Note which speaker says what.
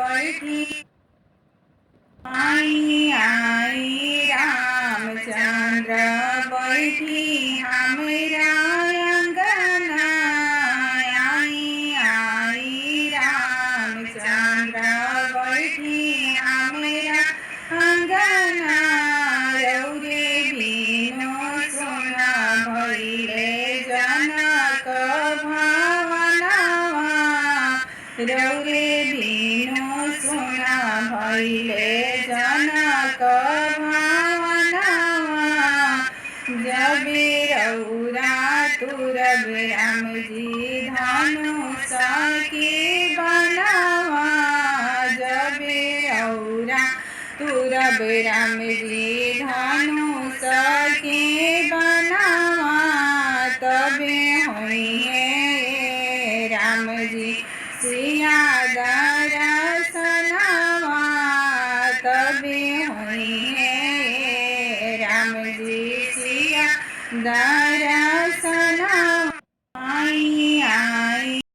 Speaker 1: बैठी आई आई रामचंद्र बैठी हमारा अंगना आई आई रामचंद्र बैठी हमारा अंगना रौरे बीनो सोना भइले जनक भावनावा रौरे बीनो सोना भइले जनक भावनावा जबे रौरा तुरब राम जी धनुष के बनावा जबे रौरा तुरब राम जी धनुष के बनावा तबे होइए राम जी सिया दर्शनवा तबे होइए राम जी सिया